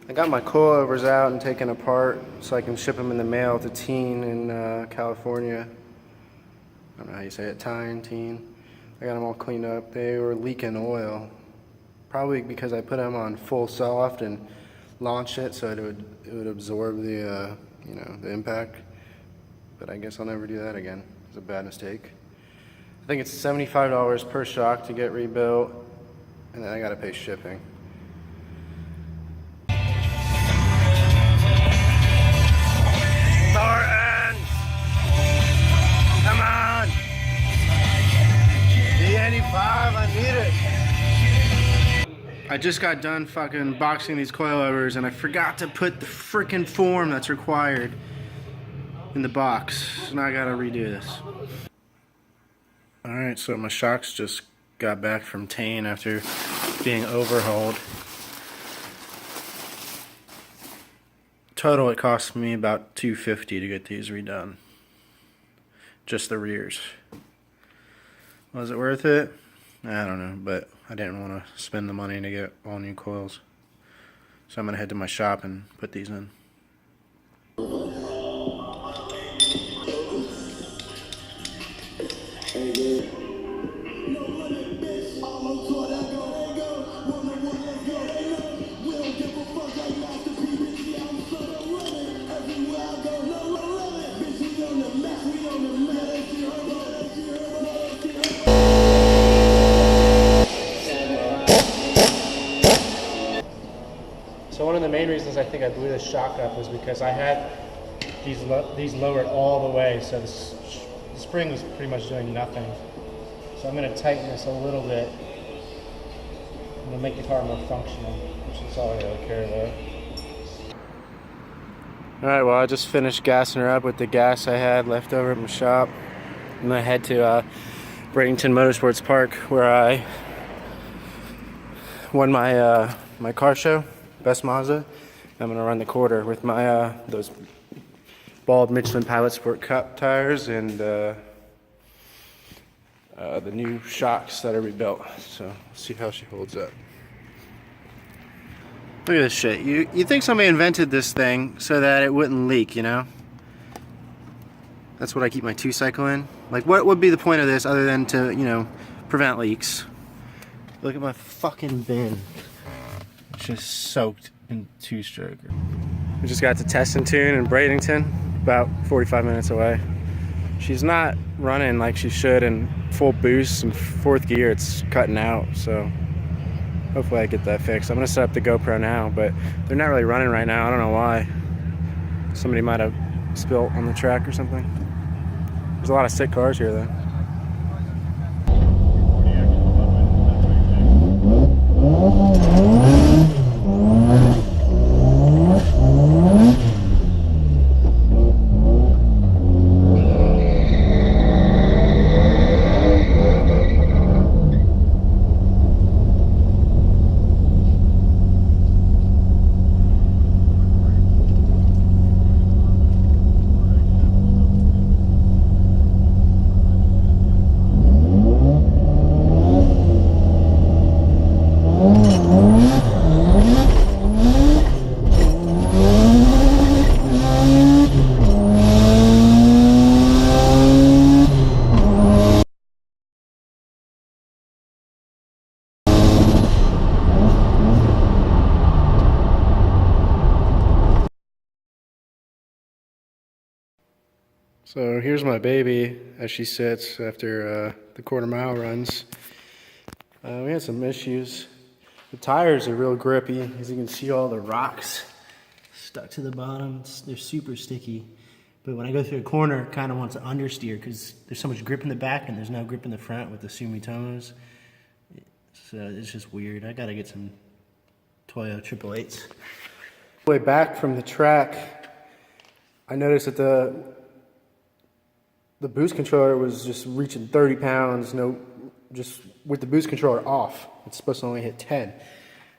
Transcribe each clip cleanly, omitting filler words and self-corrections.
I got my coilovers out and taken apart so I can ship them in the mail to Tein in California. I don't know how you say it, Tein. I got them all cleaned up. They were leaking oil. Probably because I put them on full soft and launched it so it would absorb the the impact. But I guess I'll never do that again. It's a bad mistake. I think it's $75 per shock to get rebuilt, and then I gotta pay shipping. Martin! Come on! D85, I need it! I just got done fucking boxing these coilovers and I forgot to put the frickin' form that's required in the box. So now I gotta redo this. Alright, so my shocks just got back from Tein after being overhauled. Total, it cost me about $250 to get these redone. Just the rears. Was it worth it? I don't know, but I didn't want to spend the money to get all new coils. So I'm going to head to my shop and put these in. So one of the main reasons I think I blew this shock up was because I had these lowered all the way, so the spring was pretty much doing nothing. So I'm going to tighten this a little bit. I'm going to make the car more functional, which is all I really care about. Alright, well I just finished gassing her up with the gas I had left over at my shop. I'm going to head to Bradenton Motorsports Park where I won my my car show. Best Mazda. I'm gonna run the quarter with my those bald Michelin Pilot Sport Cup tires and the new shocks that are rebuilt. So we'll see how she holds up. Look at this shit. You think somebody invented this thing so that it wouldn't leak, you know? That's what I keep my 2-cycle in. Like, what would be the point of this other than to, you know, prevent leaks? Look at my fucking bin. Just soaked in 2-stroker. We just got to Test and Tune in Bradenton, about 45 minutes away. She's not running like she should in full boost and 4th gear. It's cutting out, so hopefully I get that fixed. I'm gonna set up the GoPro now, but they're not really running right now. I don't know why. Somebody might have spilled on the track or something. There's a lot of sick cars here though. So here's my baby as she sits after the quarter-mile runs. We had some issues. The tires are real grippy. As you can see, all the rocks stuck to the bottom. They're super sticky. But when I go through a corner, it kind of wants to understeer because there's so much grip in the back and there's no grip in the front with the Sumitomos. So it's just weird. I gotta get some Toyo 888s. Way back from the track, I noticed that the boost controller was just reaching 30 pounds, just with the boost controller off. It's supposed to only hit 10.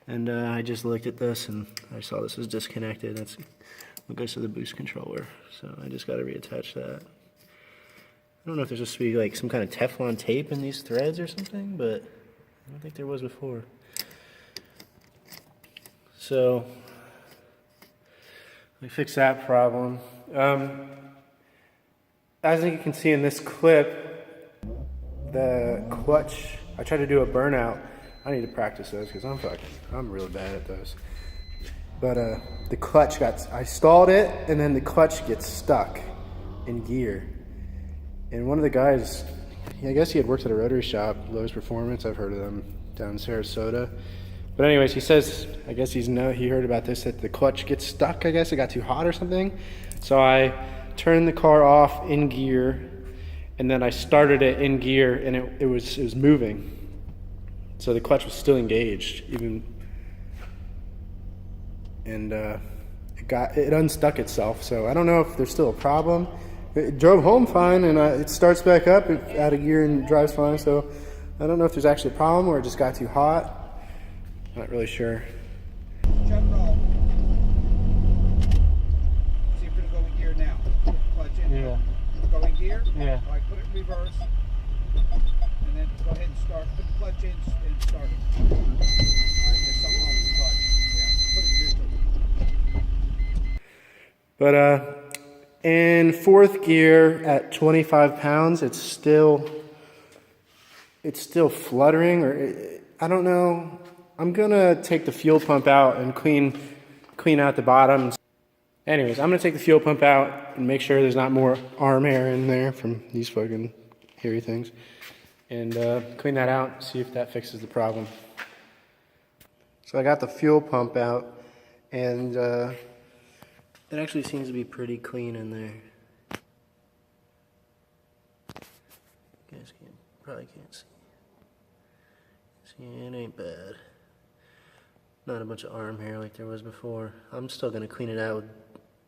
And I just looked at this and I saw this was disconnected. That's what goes to the boost controller. So I just got to reattach that. I don't know if there's supposed to be like some kind of Teflon tape in these threads or something, but I don't think there was before. So We fixed that problem. As you can see in this clip, the clutch, I tried to do a burnout. I need to practice those because I'm really bad at those. But the clutch I stalled it, and then the clutch gets stuck in gear. And one of the guys, I guess he had worked at a rotary shop, Lowe's Performance, I've heard of them down in Sarasota. But anyways, he says, I guess he heard about this, that the clutch gets stuck, I guess it got too hot or something. So I turned the car off in gear, and then I started it in gear, and it was moving. So the clutch was still engaged, and it unstuck itself. So I don't know if there's still a problem. It drove home fine, and it starts back up out of gear and drives fine. So I don't know if there's actually a problem or it just got too hot. Not really sure. Jump roll. See if it'll go in gear now. Clutch in. Yeah. Go in gear. Yeah. All right, put it in reverse. And then go ahead and start. Put the clutch in and start it. All right, there's something wrong with the clutch. Yeah. Put it neutral. But in fourth gear at 25 pounds, it's still fluttering, or I don't know. I'm gonna take the fuel pump out and clean out the bottoms. Anyways, I'm gonna take the fuel pump out and make sure there's not more arm hair in there from these fucking hairy things, and clean that out and see if that fixes the problem. So I got the fuel pump out, and it actually seems to be pretty clean in there. You guys probably can't see. See, it ain't bad. Not a bunch of arm hair like there was before. I'm still gonna clean it out with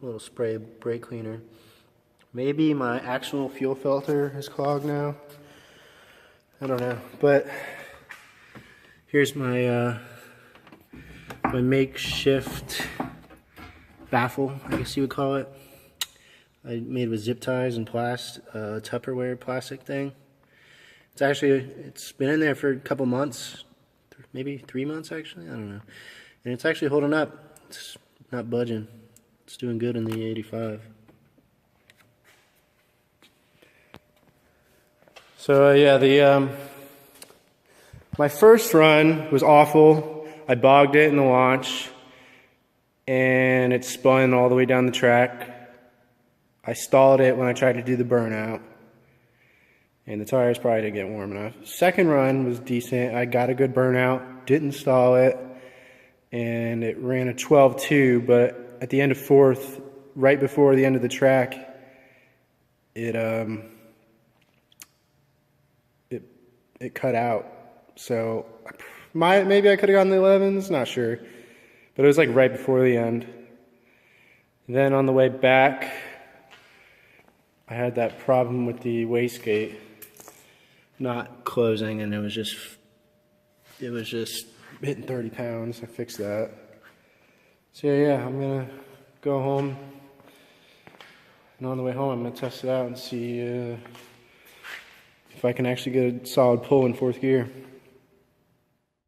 a little spray brake cleaner. Maybe my actual fuel filter is clogged now. I don't know, but here's my my makeshift baffle, I guess you would call it. I made with zip ties and Tupperware plastic thing. It's been in there for a couple months, maybe 3 months actually, I don't know. And it's actually holding up. It's not budging. It's doing good in the 85. So yeah, my first run was awful. I bogged it in the launch, and it spun all the way down the track. I stalled it when I tried to do the burnout, and the tires probably didn't get warm enough. Second run was decent. I got a good burnout, didn't stall it, and it ran a 12.2, but at the end of fourth, right before the end of the track, it cut out. So maybe I could have gotten the 11s, not sure. But it was like right before the end. Then on the way back, I had that problem with the wastegate not closing, and it was just hitting 30 pounds. I fixed that. So yeah, I'm gonna go home, and on the way home I'm gonna test it out and see if I can actually get a solid pull in fourth gear.